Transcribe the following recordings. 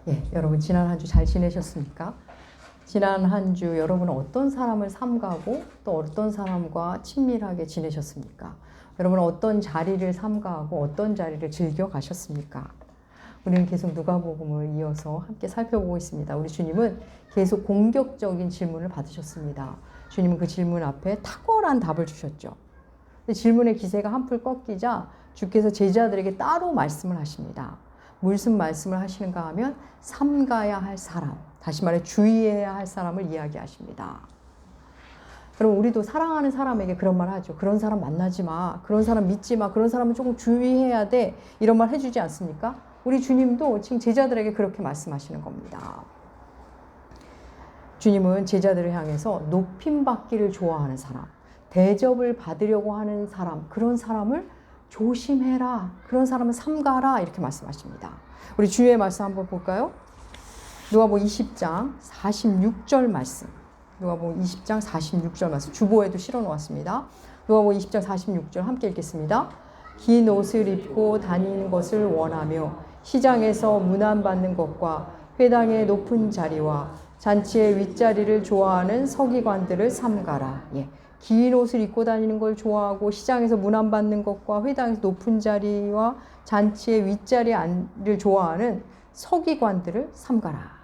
예, 여러분 지난 한 주 잘 지내셨습니까? 지난 한 주 여러분은 어떤 사람을 삼가고 또 어떤 사람과 친밀하게 지내셨습니까? 여러분은 어떤 자리를 삼가하고 어떤 자리를 즐겨 가셨습니까? 우리는 계속 누가복음을 이어서 함께 살펴보고 있습니다. 우리 주님은 계속 공격적인 질문을 받으셨습니다. 주님은 그 질문 앞에 탁월한 답을 주셨죠. 근데 질문의 기세가 한풀 꺾이자 주께서 제자들에게 따로 말씀을 하십니다. 무슨 말씀을 하시는가 하면 삼가야 할 사람, 다시 말해 주의해야 할 사람을 이야기하십니다. 그럼 우리도 사랑하는 사람에게 그런 말 하죠. 그런 사람 만나지 마. 그런 사람 믿지 마. 그런 사람은 조금 주의해야 돼. 이런 말 해주지 않습니까? 우리 주님도 지금 제자들에게 그렇게 말씀하시는 겁니다. 주님은 제자들을 향해서 높임받기를 좋아하는 사람, 대접을 받으려고 하는 사람, 그런 사람을 조심해라. 그런 사람은 삼가라. 이렇게 말씀하십니다. 우리 주의 말씀 한번 볼까요? 누가복음 20장 46절 말씀. 누가복음 20장 46절 말씀. 주보에도 실어 놓았습니다. 누가복음 20장 46절 함께 읽겠습니다. 긴 옷을 입고 다니는 것을 원하며 시장에서 문안받는 것과 회당의 높은 자리와 잔치의 윗자리를 좋아하는 서기관들을 삼가라. 예. 긴 옷을 입고 다니는 걸 좋아하고 시장에서 문안받는 것과 회당에서 높은 자리와 잔치의 윗자리를 좋아하는 서기관들을 삼가라.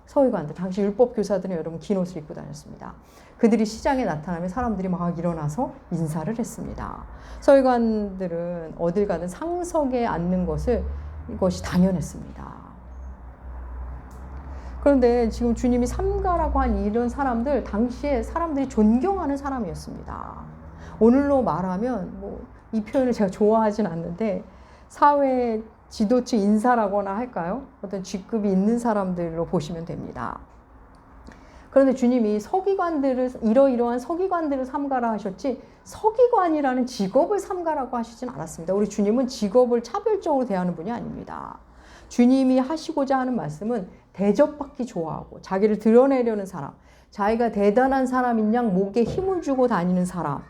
서기관들, 당시 율법 교사들은 여러분 긴 옷을 입고 다녔습니다. 그들이 시장에 나타나면 사람들이 막 일어나서 인사를 했습니다. 서기관들은 어딜 가든 상석에 앉는 이것이 당연했습니다. 그런데 지금 주님이 삼가라고 한 이런 사람들, 당시에 사람들이 존경하는 사람이었습니다. 오늘로 말하면 이 표현을 제가 좋아하진 않는데 사회 지도층 인사라거나 할까요? 어떤 직급이 있는 사람들로 보시면 됩니다. 그런데 주님이 이러이러한 서기관들을 삼가라 하셨지 서기관이라는 직업을 삼가라고 하시진 않았습니다. 우리 주님은 직업을 차별적으로 대하는 분이 아닙니다. 주님이 하시고자 하는 말씀은 대접받기 좋아하고 자기를 드러내려는 사람, 자기가 대단한 사람인 양 목에 힘을 주고 다니는 사람,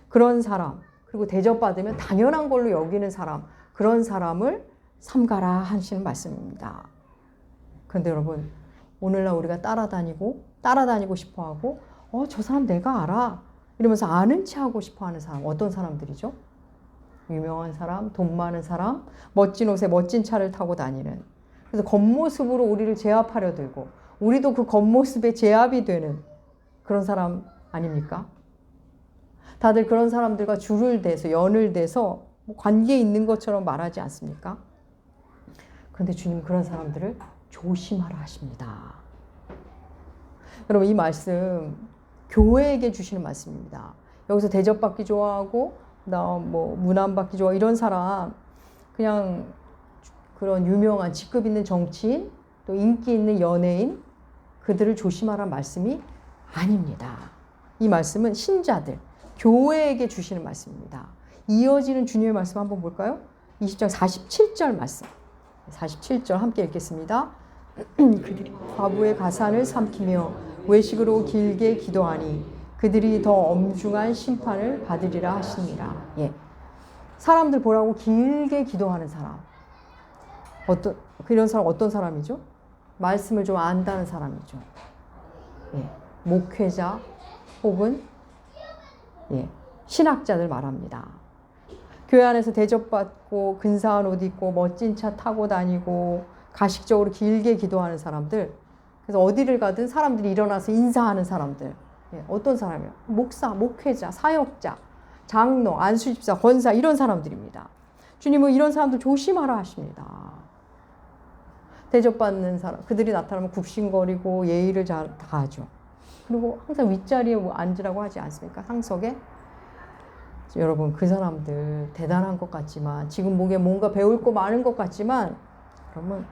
그런 사람, 그리고 대접받으면 당연한 걸로 여기는 사람, 그런 사람을 삼가라 하시는 말씀입니다. 그런데 여러분, 오늘날 우리가 따라다니고 싶어하고 저 사람 내가 알아 이러면서 아는 체 하고 싶어하는 사람, 어떤 사람들이죠? 유명한 사람, 돈 많은 사람, 멋진 옷에 멋진 차를 타고 다니는, 그래서 겉모습으로 우리를 제압하려 들고 우리도 그 겉모습에 제압이 되는 그런 사람 아닙니까? 다들 그런 사람들과 줄을 대서 연을 대서 관계에 있는 것처럼 말하지 않습니까? 그런데 주님은 그런 사람들을 조심하라 하십니다. 여러분, 이 말씀 교회에게 주시는 말씀입니다. 여기서 대접받기 좋아하고 문안받기 좋아 이런 사람, 그냥 그런 유명한 직급 있는 정치인, 또 인기 있는 연예인, 그들을 조심하라는 말씀이 아닙니다. 이 말씀은 신자들, 교회에게 주시는 말씀입니다. 이어지는 주님의 말씀 한번 볼까요? 20장 47절 말씀. 47절 함께 읽겠습니다. 그들이 과부의 가산을 삼키며 외식으로 길게 기도하니 그들이 더 엄중한 심판을 받으리라 하시니라. 예. 사람들 보라고 길게 기도하는 사람. 이런 사람 어떤 사람이죠? 말씀을 좀 안다는 사람이죠. 예. 목회자 혹은 신학자들 말합니다. 교회 안에서 대접받고 근사한 옷 입고 멋진 차 타고 다니고 가식적으로 길게 기도하는 사람들, 그래서 어디를 가든 사람들이 일어나서 인사하는 사람들, 어떤 사람이요? 목사, 목회자, 사역자, 장로, 안수집사, 권사, 이런 사람들입니다. 주님은 이런 사람들 조심하라 하십니다. 대접받는 사람, 그들이 나타나면 굽신거리고 예의를 다 하죠. 그리고 항상 윗자리에 앉으라고 하지 않습니까? 상석에. 여러분, 그 사람들 대단한 것 같지만, 지금 목에 뭔가 배울 거 많은 것 같지만, 그러면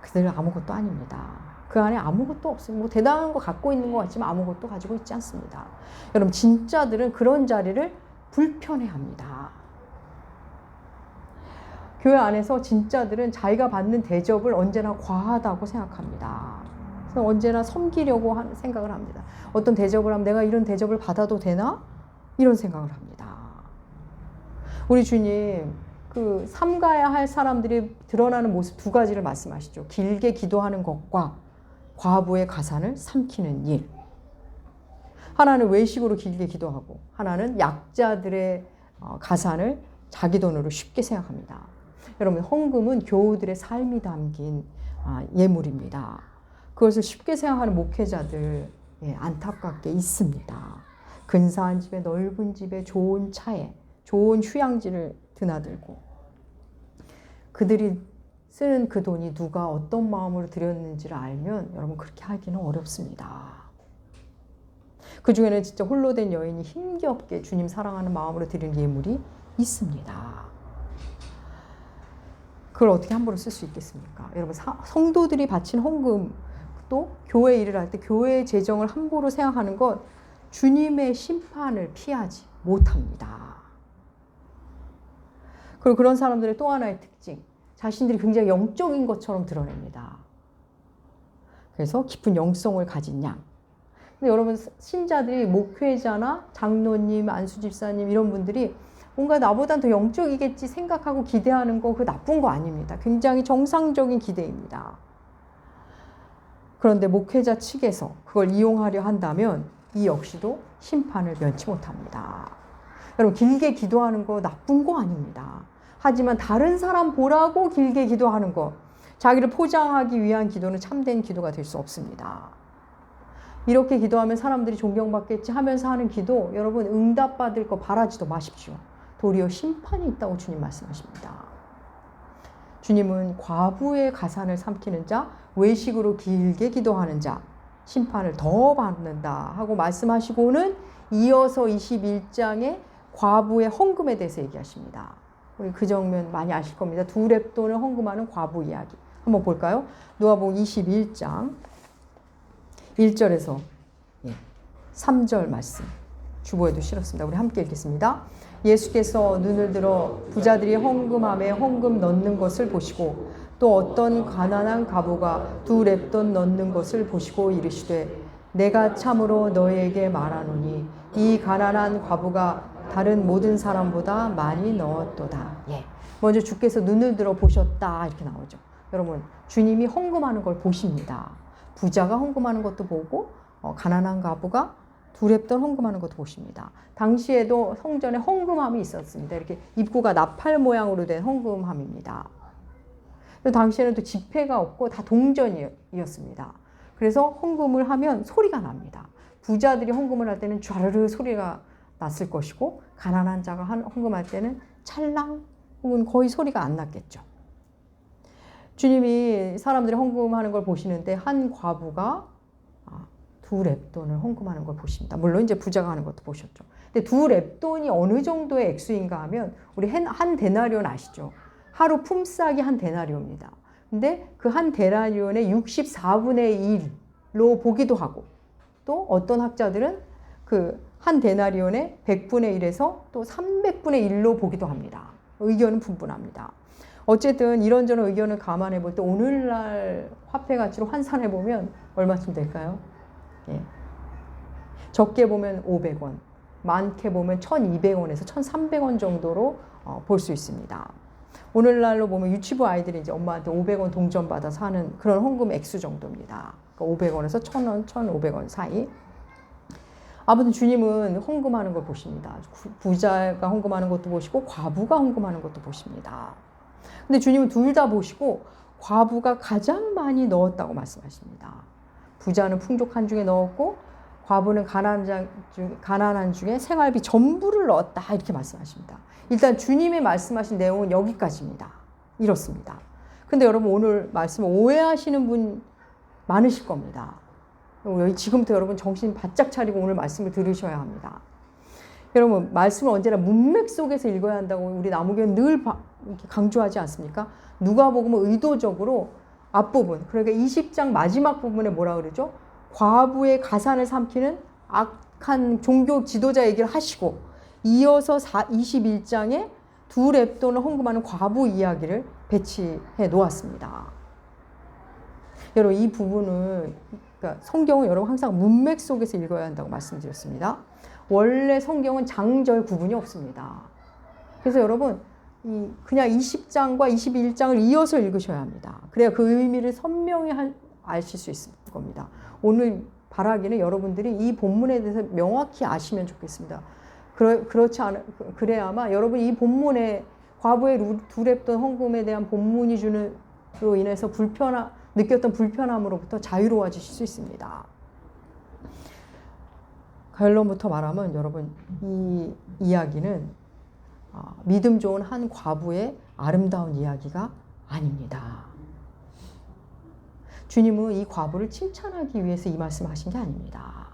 그들은 아무것도 아닙니다. 그 안에 아무것도 없어요. 대단한 거 갖고 있는 것 같지만 아무것도 가지고 있지 않습니다. 여러분, 진짜들은 그런 자리를 불편해합니다. 교회 안에서 진짜들은 자기가 받는 대접을 언제나 과하다고 생각합니다. 그래서 언제나 섬기려고 생각을 합니다. 어떤 대접을 하면 내가 이런 대접을 받아도 되나? 이런 생각을 합니다. 우리 주님 그 삼가야 할 사람들이 드러나는 모습 두 가지를 말씀하시죠. 길게 기도하는 것과 과부의 가산을 삼키는 일. 하나는 외식으로 길게 기도하고 하나는 약자들의 가산을 자기 돈으로 쉽게 생각합니다. 여러분, 헌금은 교우들의 삶이 담긴 예물입니다. 그것을 쉽게 생각하는 목회자들 안타깝게 있습니다. 근사한 집에, 넓은 집에, 좋은 차에, 좋은 휴양지를 드나들고 그들이 쓰는 그 돈이 누가 어떤 마음으로 들였는지를 알면 여러분 그렇게 하기는 어렵습니다. 그 중에는 진짜 홀로 된 여인이 힘겹게 주님 사랑하는 마음으로 드리는 예물이 있습니다. 그걸 어떻게 함부로 쓸 수 있겠습니까? 여러분, 성도들이 바친 헌금, 또 교회 일을 할 때 교회의 재정을 함부로 생각하는 것, 주님의 심판을 피하지 못합니다. 그리고 그런 사람들의 또 하나의 특징, 자신들이 굉장히 영적인 것처럼 드러냅니다. 그래서 깊은 영성을 가진 양. 근데 여러분, 신자들이 목회자나 장로님, 안수집사님 이런 분들이 뭔가 나보단 더 영적이겠지 생각하고 기대하는 거, 그 나쁜 거 아닙니다. 굉장히 정상적인 기대입니다. 그런데 목회자 측에서 그걸 이용하려 한다면 이 역시도 심판을 면치 못합니다. 여러분, 길게 기도하는 거 나쁜 거 아닙니다. 하지만 다른 사람 보라고 길게 기도하는 거, 자기를 포장하기 위한 기도는 참된 기도가 될 수 없습니다. 이렇게 기도하면 사람들이 존경받겠지 하면서 하는 기도, 여러분 응답받을 거 바라지도 마십시오. 도리어 심판이 있다고 주님 말씀하십니다. 주님은 과부의 가산을 삼키는 자, 외식으로 길게 기도하는 자, 심판을 더 받는다 하고 말씀하시고는 이어서 21장에 과부의 헌금에 대해서 얘기하십니다. 우리 그 장면 많이 아실 겁니다. 두 렙돈을 헌금하는 과부 이야기. 한번 볼까요? 누가복음 21장 1절에서 3절 말씀. 주보에도 실었습니다. 우리 함께 읽겠습니다. 예수께서 눈을 들어 부자들이 헌금함에 헌금 넣는 것을 보시고 또 어떤 가난한 과부가 두 렙돈 넣는 것을 보시고 이르시되 내가 참으로 너희에게 말하노니 이 가난한 과부가 다른 모든 사람보다 많이 넣었도다. 먼저 주께서 눈을 들어 보셨다 이렇게 나오죠. 여러분, 주님이 헌금하는 걸 보십니다. 부자가 헌금하는 것도 보고 가난한 과부가 두 렙돈 헌금하는 것도 보십니다. 당시에도 성전에 헌금함이 있었습니다. 이렇게 입구가 나팔 모양으로 된 헌금함입니다. 당시에는 또 지폐가 없고 다 동전이었습니다. 그래서 헌금을 하면 소리가 납니다. 부자들이 헌금을 할 때는 쫘르르 소리가 났을 것이고 가난한 자가 헌금할 때는 찰랑 혹은 거의 소리가 안 났겠죠. 주님이 사람들이 헌금하는 걸 보시는데 한 과부가 두 렙돈을 헌금하는 걸 보십니다. 물론 이제 부자가 하는 것도 보셨죠. 근데 두 렙돈이 어느 정도의 액수인가 하면 우리 한 데나리온 아시죠? 하루 품삯이 한 데나리온입니다. 근데 그 한 데나리온의 64분의 1로 보기도 하고 또 어떤 학자들은 그 한 데나리온의 100분의 1에서 또 300분의 1로 보기도 합니다. 의견은 분분합니다. 어쨌든 이런저런 의견을 감안해 볼 때 오늘날 화폐 가치로 환산해 보면 얼마쯤 될까요? 적게 보면 500원, 많게 보면 1200원에서 1300원 정도로 볼 수 있습니다. 오늘날로 보면 유치부 아이들이 이제 엄마한테 500원 동전 받아서 하는 그런 헌금 액수 정도입니다. 그러니까 500원에서 1000원, 1500원 사이. 아무튼 주님은 헌금하는 걸 보십니다. 부자가 헌금하는 것도 보시고 과부가 헌금하는 것도 보십니다. 근데 주님은 둘 다 보시고 과부가 가장 많이 넣었다고 말씀하십니다. 부자는 풍족한 중에 넣었고 과부는 가난한 중에 생활비 전부를 넣었다 이렇게 말씀하십니다. 일단 주님의 말씀하신 내용은 여기까지입니다. 이렇습니다. 근데 여러분 오늘 말씀을 오해하시는 분 많으실 겁니다. 지금부터 여러분 정신 바짝 차리고 오늘 말씀을 들으셔야 합니다. 여러분 말씀을 언제나 문맥 속에서 읽어야 한다고 우리 나무교회는 늘 강조하지 않습니까? 누가복음은 의도적으로 앞부분, 그러니까 20장 마지막 부분에 뭐라 그러죠? 과부의 가산을 삼키는 악한 종교 지도자 얘기를 하시고 이어서 21장에 두 렙돈을 헌금하는 과부 이야기를 배치해 놓았습니다. 여러분 이 부분은 그러니까 성경은 여러분 항상 문맥 속에서 읽어야 한다고 말씀드렸습니다. 원래 성경은 장절 구분이 없습니다. 그래서 여러분 그냥 20장과 21장을 이어서 읽으셔야 합니다. 그래야 그 의미를 선명히 아실 수 있을 겁니다. 오늘 바라기는 여러분들이 이 본문에 대해서 명확히 아시면 좋겠습니다. 그렇지 그래야만 여러분이 이 본문에 과부의 두렵던 헌금에 대한 본문이 주는로 인해서 느꼈던 불편함으로부터 자유로워지실 수 있습니다. 결론부터 말하면 여러분 이 이야기는 믿음 좋은 한 과부의 아름다운 이야기가 아닙니다. 주님은 이 과부를 칭찬하기 위해서 이 말씀하신 게 아닙니다.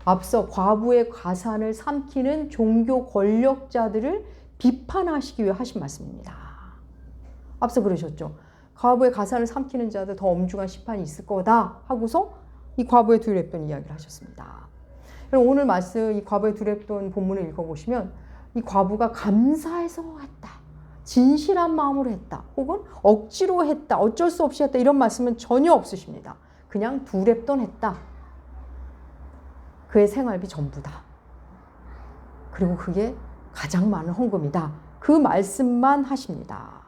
앞서 과부의 가산을 삼키는 종교 권력자들을 비판하시기 위해 하신 말씀입니다. 앞서 그러셨죠. 과부의 가산을 삼키는 자들 더 엄중한 심판이 있을 거다 하고서 이 과부의 두렵던 이야기를 하셨습니다. 오늘 말씀 이 과부의 두렵던 본문을 읽어보시면 이 과부가 감사해서 했다, 진실한 마음으로 했다, 혹은 억지로 했다, 어쩔 수 없이 했다 이런 말씀은 전혀 없으십니다. 그냥 두렵던 했다. 그의 생활비 전부다. 그리고 그게 가장 많은 헌금이다. 그 말씀만 하십니다.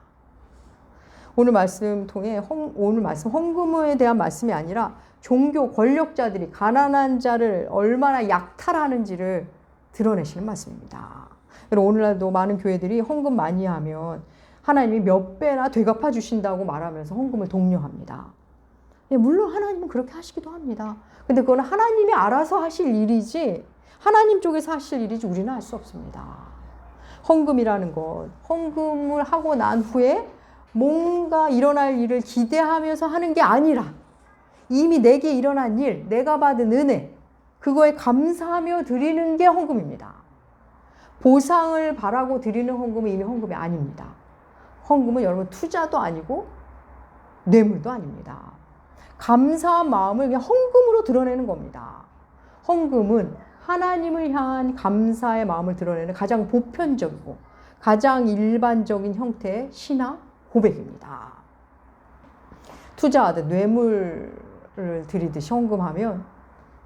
오늘 말씀 통해 오늘 말씀 헌금에 대한 말씀이 아니라 종교 권력자들이 가난한 자를 얼마나 약탈하는지를 드러내시는 말씀입니다. 오늘날도 많은 교회들이 헌금 많이 하면 하나님이 몇 배나 되갚아 주신다고 말하면서 헌금을 독려합니다. 물론 하나님은 그렇게 하시기도 합니다. 근데 그건 하나님이 알아서 하실 일이지 하나님 쪽에서 하실 일이지 우리는 할 수 없습니다. 헌금이라는 것, 헌금을 하고 난 후에 뭔가 일어날 일을 기대하면서 하는 게 아니라 이미 내게 일어난 일, 내가 받은 은혜, 그거에 감사하며 드리는 게 헌금입니다. 보상을 바라고 드리는 헌금은 이미 헌금이 아닙니다. 헌금은 여러분 투자도 아니고 뇌물도 아닙니다. 감사한 마음을 그냥 헌금으로 드러내는 겁니다. 헌금은 하나님을 향한 감사의 마음을 드러내는 가장 보편적이고 가장 일반적인 형태의 신앙 고백입니다. 투자하듯 뇌물을 드리듯이 헌금하면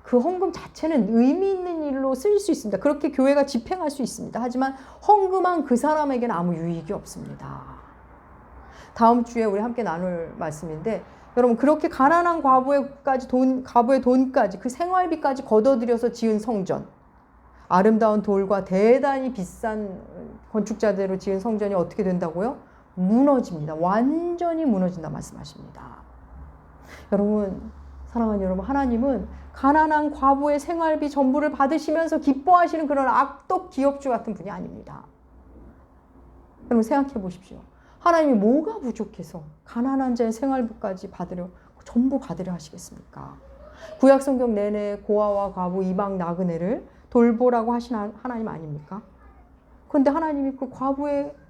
그 헌금 자체는 의미 있는 일로 쓰일 수 있습니다. 그렇게 교회가 집행할 수 있습니다. 하지만 헌금한 그 사람에게는 아무 유익이 없습니다. 다음 주에 우리 함께 나눌 말씀인데 여러분 그렇게 가난한 과부의 돈까지 그 생활비까지 걷어들여서 지은 성전, 아름다운 돌과 대단히 비싼 건축자재로 지은 성전이 어떻게 된다고요? 무너집니다. 완전히 무너진다 말씀하십니다. 여러분 사랑하는 여러분, 하나님은 가난한 과부의 생활비 전부를 받으시면서 기뻐하시는 그런 악독 기업주 같은 분이 아닙니다. 여러분 생각해 보십시오. 하나님이 뭐가 부족해서 가난한 자의 생활비까지 전부 받으려 하시겠습니까? 구약성경 내내 고아와 과부, 이방 나그네를 돌보라고 하신 하나님 아닙니까? 그런데 하나님이 그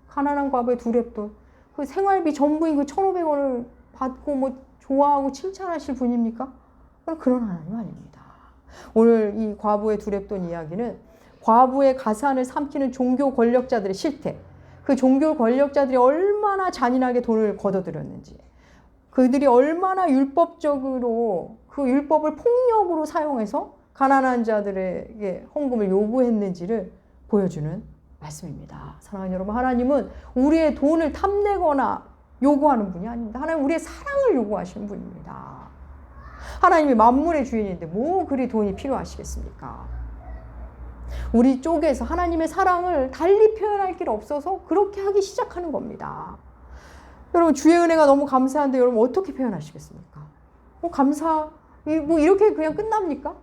가난한 과부의 두렵던 그 생활비 전부인 그 1,500원을 받고 좋아하고 칭찬하실 분입니까? 그런 하나님 아닙니다. 오늘 이 과부의 두렵던 이야기는 과부의 가산을 삼키는 종교 권력자들의 실태, 그 종교 권력자들이 얼마나 잔인하게 돈을 걷어들였는지, 그들이 얼마나 율법적으로 그 율법을 폭력으로 사용해서 가난한 자들에게 헌금을 요구했는지를 보여주는 말씀입니다. 사랑하는 여러분, 하나님은 우리의 돈을 탐내거나 요구하는 분이 아닙니다. 하나님 우리의 사랑을 요구하시는 분입니다. 하나님이 만물의 주인인데 뭐 그리 돈이 필요하시겠습니까? 우리 쪽에서 하나님의 사랑을 달리 표현할 길 없어서 그렇게 하기 시작하는 겁니다. 여러분 주의 은혜가 너무 감사한데 여러분 어떻게 표현하시겠습니까? 이렇게 그냥 끝납니까?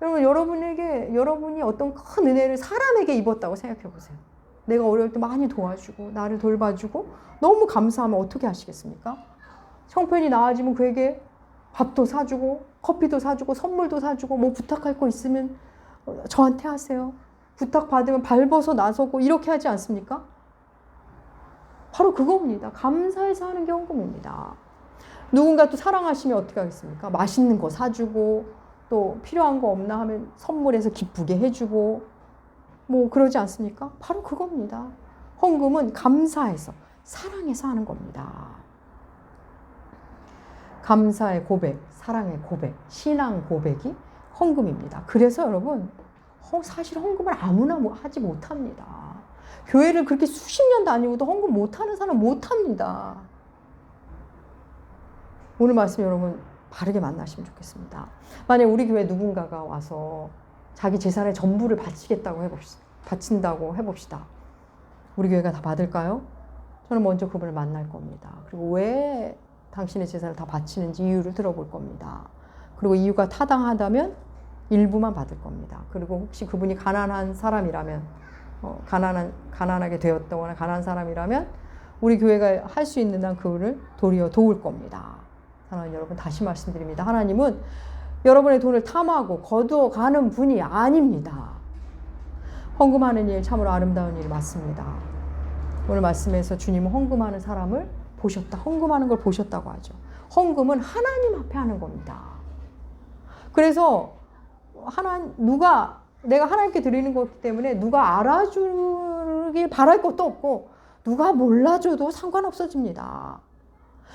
여러분 여러분이 어떤 큰 은혜를 사람에게 입었다고 생각해 보세요. 내가 어려울 때 많이 도와주고 나를 돌봐주고 너무 감사하면 어떻게 하시겠습니까? 형편이 나아지면 그에게 밥도 사주고 커피도 사주고 선물도 사주고 뭐 부탁할 거 있으면 저한테 하세요. 부탁받으면 발벗어 나서고 이렇게 하지 않습니까? 바로 그겁니다. 감사해서 하는 게 헌금입니다. 누군가 또 사랑하시면 어떻게 하겠습니까? 맛있는 거 사주고 또 필요한 거 없나 하면 선물해서 기쁘게 해주고 뭐 그러지 않습니까? 바로 그겁니다. 헌금은 감사해서 사랑해서 하는 겁니다. 감사의 고백, 사랑의 고백, 신앙 고백이 헌금입니다. 그래서 여러분 사실 헌금을 아무나 하지 못합니다. 교회를 그렇게 수십 년 다니고도 헌금 못하는 사람 못합니다. 오늘 말씀 여러분 바르게 만나시면 좋겠습니다. 만약 우리 교회 누군가가 와서 자기 재산의 전부를 바친다고 해봅시다. 우리 교회가 다 받을까요? 저는 먼저 그분을 만날 겁니다. 그리고 왜 당신의 재산을 다 바치는지 이유를 들어볼 겁니다. 그리고 이유가 타당하다면 일부만 받을 겁니다. 그리고 혹시 그분이 가난한 사람이라면, 가난하게 되었거나 가난한 사람이라면 우리 교회가 할 수 있는 한 그분을 도리어 도울 겁니다. 사랑하는 여러분, 다시 말씀드립니다. 하나님은 여러분의 돈을 탐하고 거두어가는 분이 아닙니다. 헌금하는 일 참으로 아름다운 일이 맞습니다. 오늘 말씀에서 주님은 헌금하는 사람을 보셨다. 헌금하는 걸 보셨다고 하죠. 헌금은 하나님 앞에 하는 겁니다. 그래서 내가 하나님께 드리는 거기 때문에 누가 알아주길 바랄 것도 없고 누가 몰라줘도 상관없어집니다.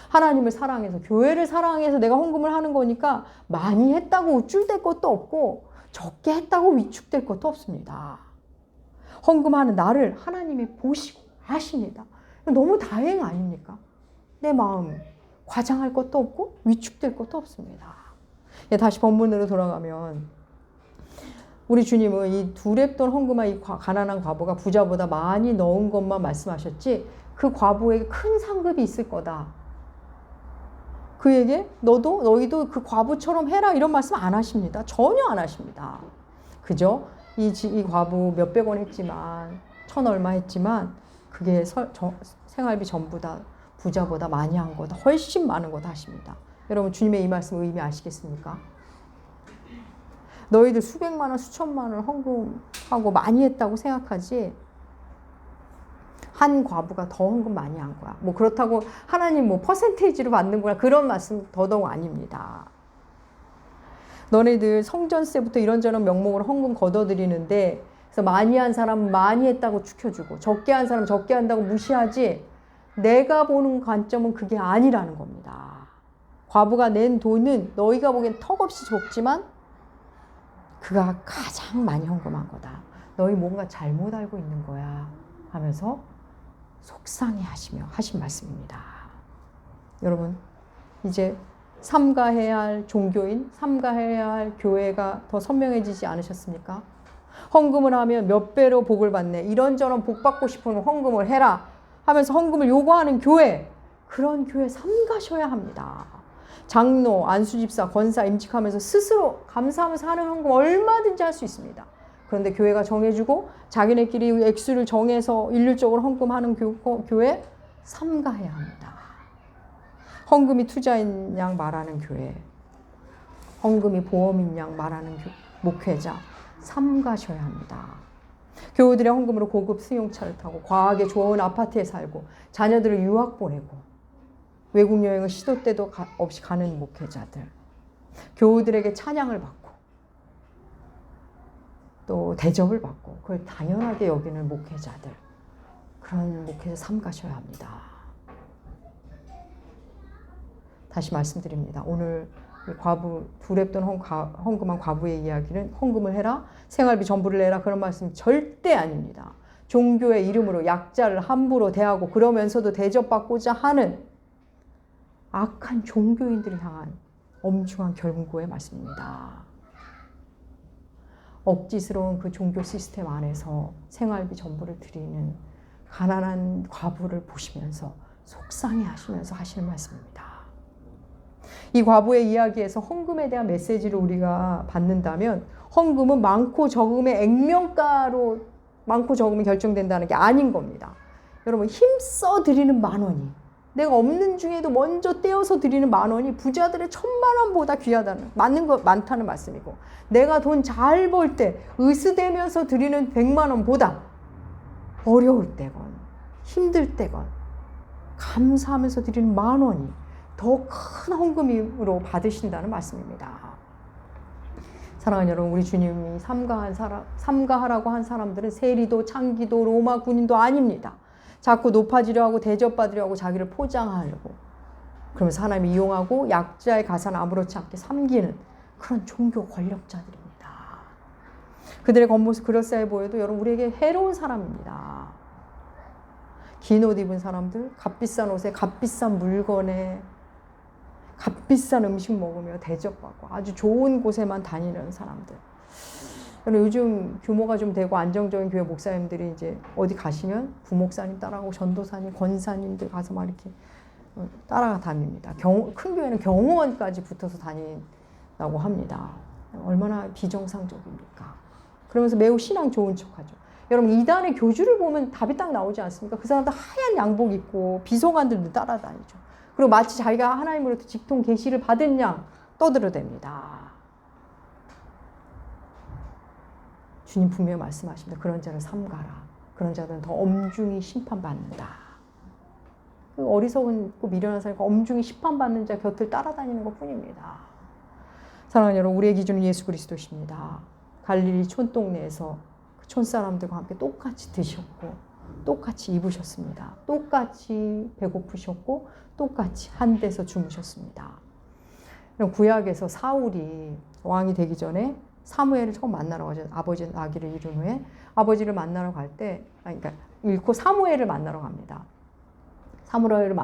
하나님을 사랑해서, 교회를 사랑해서 내가 헌금을 하는 거니까 많이 했다고 우쭐댈 것도 없고 적게 했다고 위축될 것도 없습니다. 헌금하는 나를 하나님이 보시고 아십니다. 너무 다행 아닙니까? 내 마음 과장할 것도 없고 위축될 것도 없습니다. 다시 본문으로 돌아가면 우리 주님은 이 두 랩돈 헌금한 이 가난한 과부가 부자보다 많이 넣은 것만 말씀하셨지 그 과부에게 큰 상급이 있을 거다. 그에게 너희도 그 과부처럼 해라 이런 말씀 안 하십니다. 전혀 안 하십니다. 그죠? 이 과부 몇백 원 했지만 1,000 얼마 했지만 그게 생활비 전부 다 부자보다 많이 한 거다. 훨씬 많은 거다 하십니다. 여러분 주님의 이 말씀 의미 아시겠습니까? 너희들 수백만 원, 수천만 원 헌금하고 많이 했다고 생각하지 한 과부가 더 헌금 많이 한 거야. 그렇다고 하나님 퍼센테이지로 받는 거야. 그런 말씀 더더욱 아닙니다. 너네들 성전세부터 이런저런 명목으로 헌금 걷어들이는데 그래서 많이 한 사람은 많이 했다고 축혀주고 적게 한 사람은 적게 한다고 무시하지 내가 보는 관점은 그게 아니라는 겁니다. 과부가 낸 돈은 너희가 보기엔 턱없이 적지만 그가 가장 많이 헌금한 거다. 너희 뭔가 잘못 알고 있는 거야 하면서 속상해 하신 말씀입니다. 여러분 이제 삼가해야 할 종교인, 삼가해야 할 교회가 더 선명해지지 않으셨습니까? 헌금을 하면 몇 배로 복을 받네. 이런저런 복 받고 싶으면 헌금을 해라 하면서 헌금을 요구하는 교회, 그런 교회 삼가셔야 합니다. 장로, 안수집사, 권사 임직하면서 스스로 감사하면서 하는 헌금 얼마든지 할 수 있습니다. 그런데 교회가 정해주고 자기네끼리 액수를 정해서 일률적으로 헌금하는 교회 삼가해야 합니다. 헌금이 투자인 양 말하는 교회, 헌금이 보험인 양 말하는 목회자 삼가셔야 합니다. 교우들의 헌금으로 고급 승용차를 타고 과하게 좋은 아파트에 살고 자녀들을 유학 보내고 외국 여행을 시도 때도 없이 가는 목회자들, 교우들에게 찬양을 받고 또 대접을 받고 그걸 당연하게 여기는 목회자들, 그런 목회자 삼가셔야 합니다. 다시 말씀드립니다. 오늘 과부 두 랩돈 헌금한 과부의 이야기는 헌금을 해라, 생활비 전부를 내라 그런 말씀 절대 아닙니다. 종교의 이름으로 약자를 함부로 대하고 그러면서도 대접받고자 하는 악한 종교인들을 향한 엄중한 경고의 말씀입니다. 억지스러운 그 종교 시스템 안에서 생활비 전부를 드리는 가난한 과부를 보시면서 속상해 하시면서 하시는 말씀입니다. 이 과부의 이야기에서 헌금에 대한 메시지를 우리가 받는다면 헌금은 많고 적음의 액면가로 많고 적음이 결정된다는 게 아닌 겁니다. 여러분 힘써 드리는 10,000원이, 내가 없는 중에도 먼저 떼어서 드리는 10,000원이 부자들의 1,000,000원보다 귀하다는, 많다는 말씀이고, 내가 돈 잘 벌 때 으스대면서 드리는 100,000원보다 어려울 때건 힘들 때건 감사하면서 드리는 10,000원이 더 큰 헌금으로 받으신다는 말씀입니다. 사랑하는 여러분, 우리 주님이 삼가하라고 한 사람들은 세리도 창기도 로마 군인도 아닙니다. 자꾸 높아지려 하고 대접받으려 하고 자기를 포장하려고, 그러면서 하나님이 이용하고 약자의 가사는 아무렇지 않게 삼기는 그런 종교 권력자들입니다. 그들의 겉모습 그럴싸해 보여도 여러분 우리에게 해로운 사람입니다. 긴 옷 입은 사람들, 값비싼 옷에 값비싼 물건에 값비싼 음식 먹으며 대접받고 아주 좋은 곳에만 다니는 사람들. 요즘 규모가 좀 되고 안정적인 교회 목사님들이 이제 어디 가시면 부목사님 따라가고 전도사님, 권사님들 가서 막 이렇게 따라가 다닙니다. 큰 교회는 경호원까지 붙어서 다닌다고 합니다. 얼마나 비정상적입니까? 그러면서 매우 신앙 좋은 척하죠. 여러분 이단의 교주를 보면 답이 딱 나오지 않습니까? 그 사람들 하얀 양복 입고 비서관들도 따라다니죠. 그리고 마치 자기가 하나님으로부터 직통 계시를 받은 양 떠들어댑니다. 주님 분명히 말씀하십니다. 그런 자를 삼가라. 그런 자들은 더 엄중히 심판받는다. 그 어리석은 미련한 사람이 엄중히 심판받는 자 곁을 따라다니는 것뿐입니다. 사랑하는 여러분, 우리의 기준은 예수 그리스도십니다. 갈릴리 촌동네에서 그 촌사람들과 함께 똑같이 드셨고 똑같이 입으셨습니다. 똑같이 배고프셨고 똑같이 한 데서 주무셨습니다. 구약에서 사울이 왕이 되기 전에 사무엘을 처음 만나러 가죠. 아버지 아기를 잃은 후에 아버지를 만나러 갈 때, 그러니까 잃고 사무엘을 만나러 갑니다. 사무엘을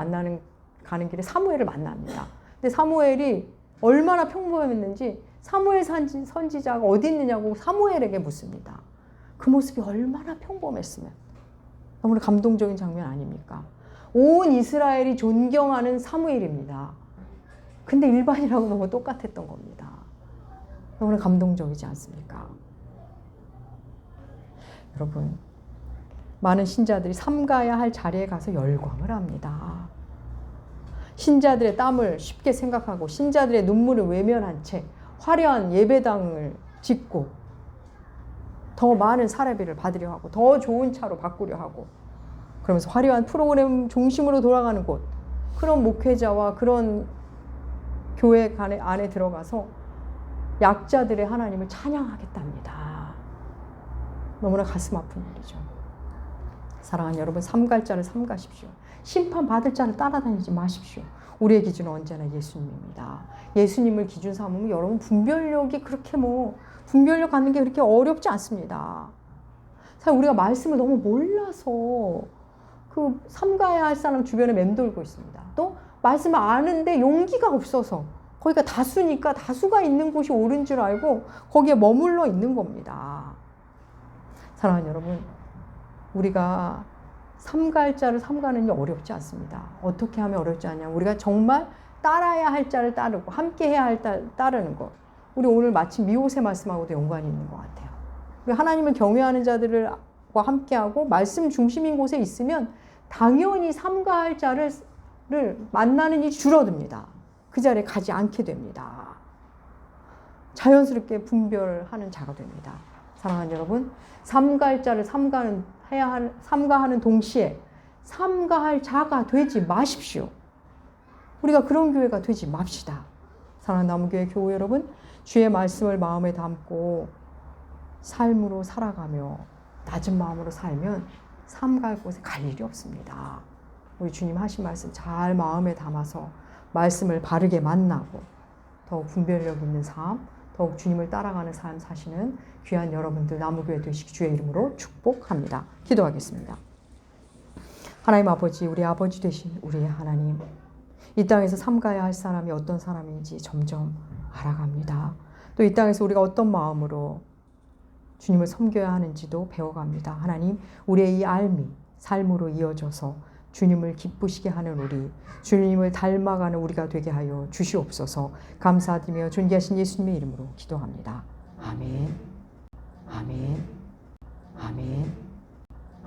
가는 길에 사무엘을 만납니다. 근데 사무엘이 얼마나 평범했는지 사무엘 선지자가 어디 있느냐고 사무엘에게 묻습니다. 그 모습이 얼마나 평범했으면. 너무나 감동적인 장면 아닙니까? 온 이스라엘이 존경하는 사무엘입니다. 근데 일반이라고 보면 똑같았던 겁니다. 너무나 감동적이지 않습니까? 여러분, 많은 신자들이 삼가야 할 자리에 가서 열광을 합니다. 신자들의 땀을 쉽게 생각하고 신자들의 눈물을 외면한 채 화려한 예배당을 짓고 더 많은 사례비를 받으려 하고 더 좋은 차로 바꾸려 하고 그러면서 화려한 프로그램 중심으로 돌아가는 곳, 그런 목회자와 그런 교회 안에 들어가서 약자들의 하나님을 찬양하겠답니다. 너무나 가슴 아픈 일이죠. 사랑하는 여러분, 삼갈 자를 삼가십시오. 심판받을 자를 따라다니지 마십시오. 우리의 기준은 언제나 예수님입니다. 예수님을 기준 삼으면 여러분 분별력이 그렇게 분별력 갖는 게 그렇게 어렵지 않습니다. 사실 우리가 말씀을 너무 몰라서 그 삼가야 할 사람 주변에 맴돌고 있습니다. 또 말씀을 아는데 용기가 없어서 거기가 다수니까 다수가 있는 곳이 옳은 줄 알고 거기에 머물러 있는 겁니다. 사랑하는 여러분, 우리가 삼갈 자를 삼가는 게 어렵지 않습니다. 어떻게 하면 어렵지 않냐? 우리가 정말 따라야 할 자를 따르고 함께 해야 할 자를 따르는 것. 우리 오늘 마침 미호세 말씀하고도 연관이 있는 것 같아요. 우리 하나님을 경외하는 자들과 함께하고 말씀 중심인 곳에 있으면 당연히 삼가할 자를 만나는 일이 줄어듭니다. 그 자리에 가지 않게 됩니다. 자연스럽게 분별하는 자가 됩니다. 사랑하는 여러분, 삼가할 자를 삼가하는 동시에 삼가할 자가 되지 마십시오. 우리가 그런 교회가 되지 맙시다. 사랑하는 나무교회 교회 여러분, 주의 말씀을 마음에 담고 삶으로 살아가며 낮은 마음으로 살면 삼가할 곳에 갈 일이 없습니다. 우리 주님 하신 말씀 잘 마음에 담아서 말씀을 바르게 만나고 더욱 분별력 있는 삶, 더욱 주님을 따라가는 삶 사시는 귀한 여러분들 나무교회 되시기 주의 이름으로 축복합니다. 기도하겠습니다. 하나님 아버지, 우리 아버지 되신 우리의 하나님, 이 땅에서 삼가야 할 사람이 어떤 사람인지 점점 알아갑니다. 또 이 땅에서 우리가 어떤 마음으로 주님을 섬겨야 하는지도 배워갑니다. 하나님, 우리의 이 알미, 삶으로 이어져서 주님을 기쁘시게 하는 우리, 주님을 닮아가는 우리가 되게 하여 주시옵소서. 감사드리며 존귀하신 예수님의 이름으로 기도합니다. 아멘. 아멘.